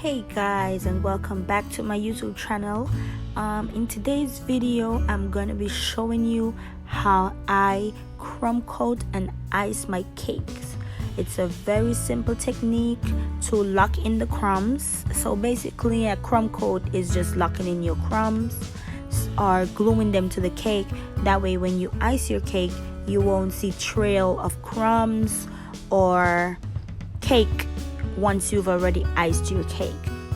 Hey guys, and welcome back to my YouTube channel. In today's video I'm gonna be showing you how I crumb coat and ice my cakes. It's a very simple technique to lock in the crumbs. So basically a crumb coat is just locking in your crumbs or gluing them to the cake. That way when you ice your cake you won't see trail of crumbs or cake once you've already iced your cake.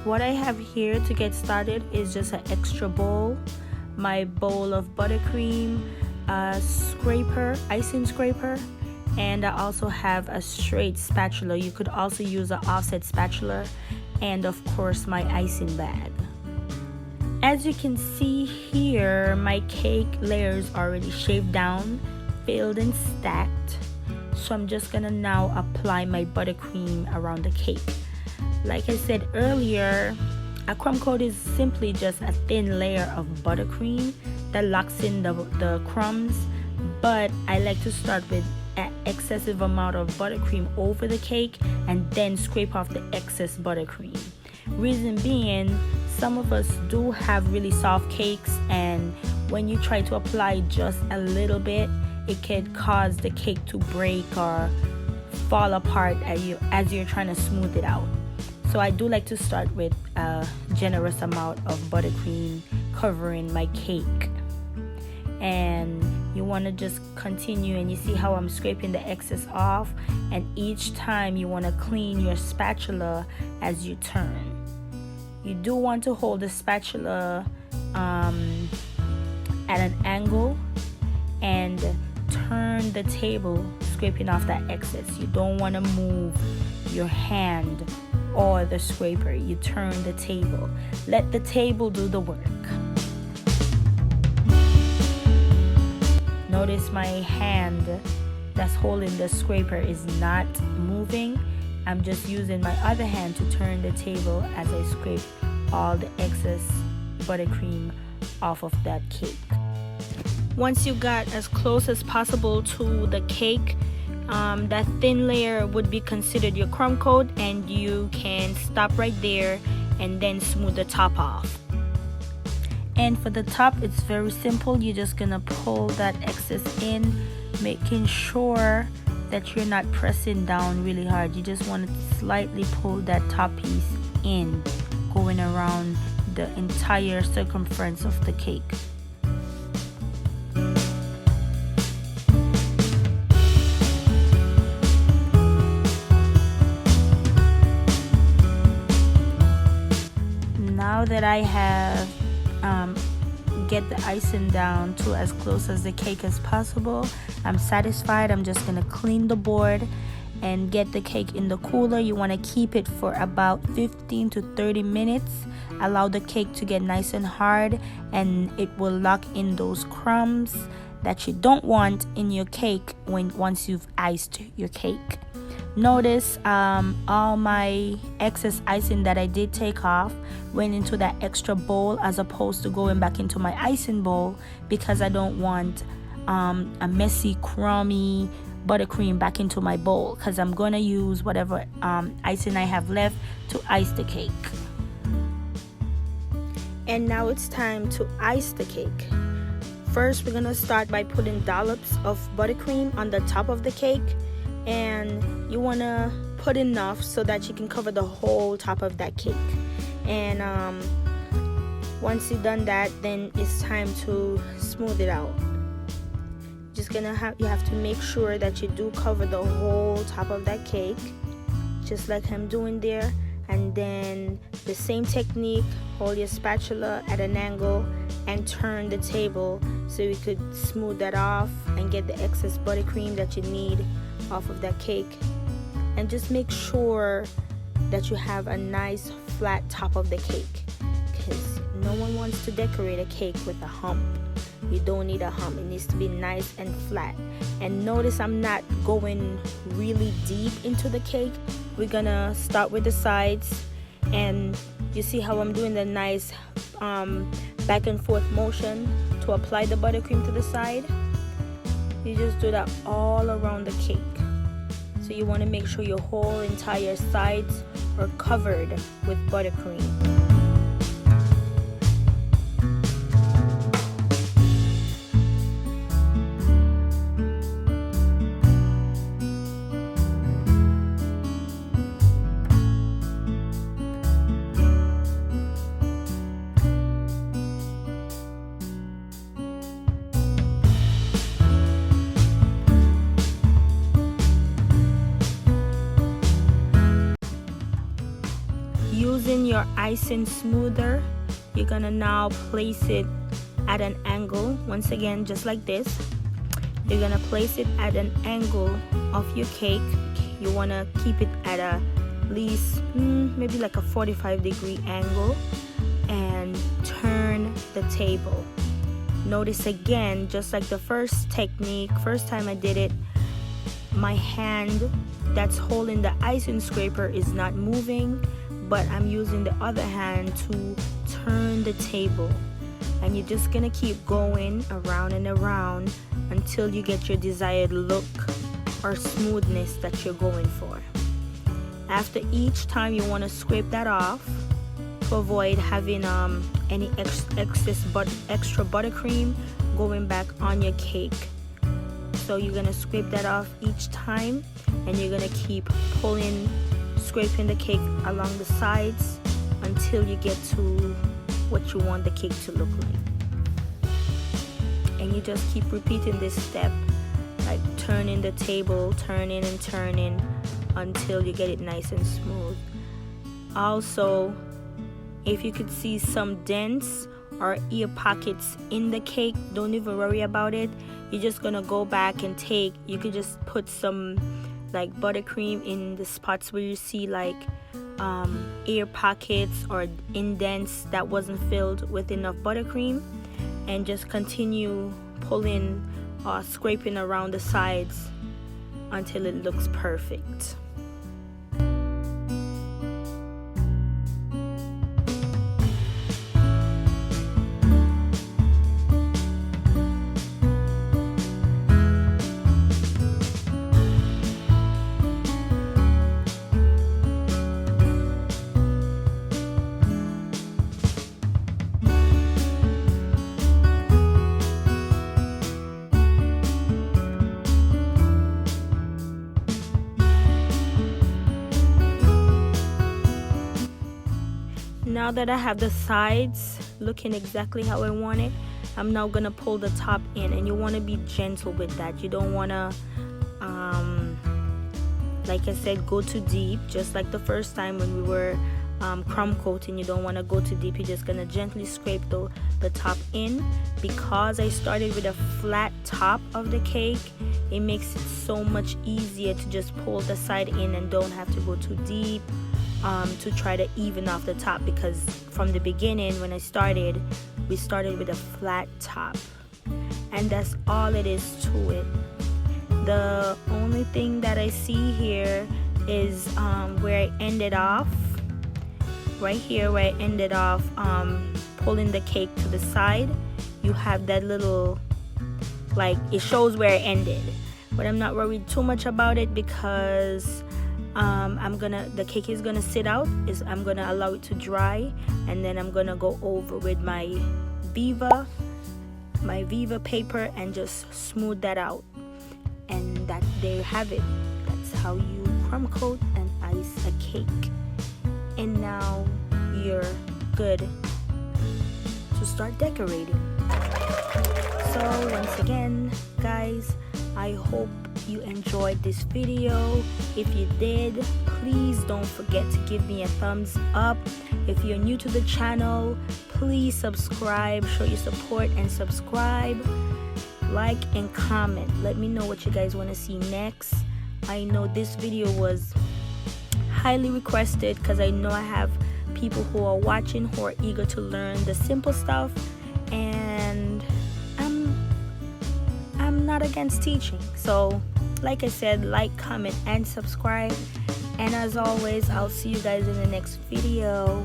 What I have here to get started is just an extra bowl, my bowl of buttercream, a scraper, icing scraper, and I also have a straight spatula. You could also use an offset spatula, and of course my icing bag. As you can see here, my cake layers already shaved down, filled and stacked. So I'm just gonna now apply my buttercream around the cake. Like I said earlier, a crumb coat is simply just a thin layer of buttercream that locks in the crumbs, but I like to start with an excessive amount of buttercream over the cake and then scrape off the excess buttercream. Reason being, some of us do have really soft cakes, and when you try to apply just a little bit, it could cause the cake to break or fall apart as you're trying to smooth it out. So I do like to start with a generous amount of buttercream covering my cake. And you want to just continue, and you see how I'm scraping the excess off, and each time you want to clean your spatula as you turn. You do want to hold the spatula at an angle and turn the table, scraping off that excess. You don't want to move your hand or the scraper. You turn the table. Let the table do the work. Notice my hand that's holding the scraper is not moving. I'm just using my other hand to turn the table as I scrape all the excess buttercream off of that cake. Once you got as close as possible to the cake, that thin layer would be considered your crumb coat, and you can stop right there and then smooth the top off. And for the top, it's very simple. You're just gonna pull that excess in, making sure that you're not pressing down really hard. You just want to slightly pull that top piece in, going around the entire circumference of the cake. Now that I have get the icing down to as close as the cake as possible, I'm satisfied. I'm just gonna clean the board and get the cake in the cooler. You want to keep it for about 15 to 30 minutes. Allow the cake to get nice and hard, and it will lock in those crumbs that you don't want in your cake once you've iced your cake. Notice all my excess icing that I did take off went into that extra bowl as opposed to going back into my icing bowl, because I don't want a messy, crummy buttercream back into my bowl, because I'm going to use whatever icing I have left to ice the cake. And now it's time to ice the cake. First, we're going to start by putting dollops of buttercream on the top of the cake. And you want to put enough so that you can cover the whole top of that cake. And once you've done that, then it's time to smooth it out. You have to make sure that you do cover the whole top of that cake, just like I'm doing there. And then the same technique, hold your spatula at an angle and turn the table so you could smooth that off and get the excess buttercream that you need off of that cake. And just make sure that you have a nice flat top of the cake, because no one wants to decorate a cake with a hump. You don't need a hump. It needs to be nice and flat. And notice I'm not going really deep into the cake. We're gonna start with the sides, and you see how I'm doing the nice back and forth motion to apply the buttercream to the side. You just do that all around the cake. So you want to make sure your whole entire sides or covered with buttercream. Using your icing smoother, you're gonna now place it at an angle. Once again, just like this, you're gonna place it at an angle of your cake. You wanna keep it at least maybe like a 45-degree angle, and turn the table. Notice again, just like the first time I did it, my hand that's holding the icing scraper is not moving, but I'm using the other hand to turn the table. And you're just gonna keep going around and around until you get your desired look or smoothness that you're going for. After each time, you want to scrape that off to avoid having any extra buttercream going back on your cake. So you're gonna scrape that off each time, and you're gonna keep scraping the cake along the sides until you get to what you want the cake to look like. And you just keep repeating this step, like turning the table, turning and turning until you get it nice and smooth. Also, if you could see some dents or ear pockets in the cake, don't even worry about it. You're just gonna go back and you could just put some like buttercream in the spots where you see like ear pockets or indents that wasn't filled with enough buttercream, and just continue pulling or scraping around the sides until it looks perfect. Now that I have the sides looking exactly how I want it, I'm now gonna pull the top in, and you want to be gentle with that. You don't want to like I said, go too deep. Just like the first time when we were crumb coating, you don't want to go too deep. You're just gonna gently scrape the top in. Because I started with a flat top of the cake, it makes it so much easier to just pull the side in and don't have to go too deep to try to even off the top, because from the beginning when we started with a flat top, and that's all it is to it. The only thing that I see here is where I ended off, right here where I ended off pulling the cake to the side. You have that little, like, it shows where I ended, but I'm not worried too much about it because the cake is gonna sit out. I'm gonna allow it to dry, and then I'm gonna go over with my Viva paper and just smooth that out. And there you have it. That's how you crumb coat and ice a cake. And now you're good to start decorating. So once again, guys, I hope you enjoyed this video. If you did, please don't forget to give me a thumbs up. If you're new to the channel, please subscribe, show your support and subscribe, like and comment. Let me know what you guys want to see next. I know this video was highly requested because I know I have people who are watching who are eager to learn the simple stuff, and I'm not against teaching. So like I said, like, comment and subscribe, and as always, I'll see you guys in the next video.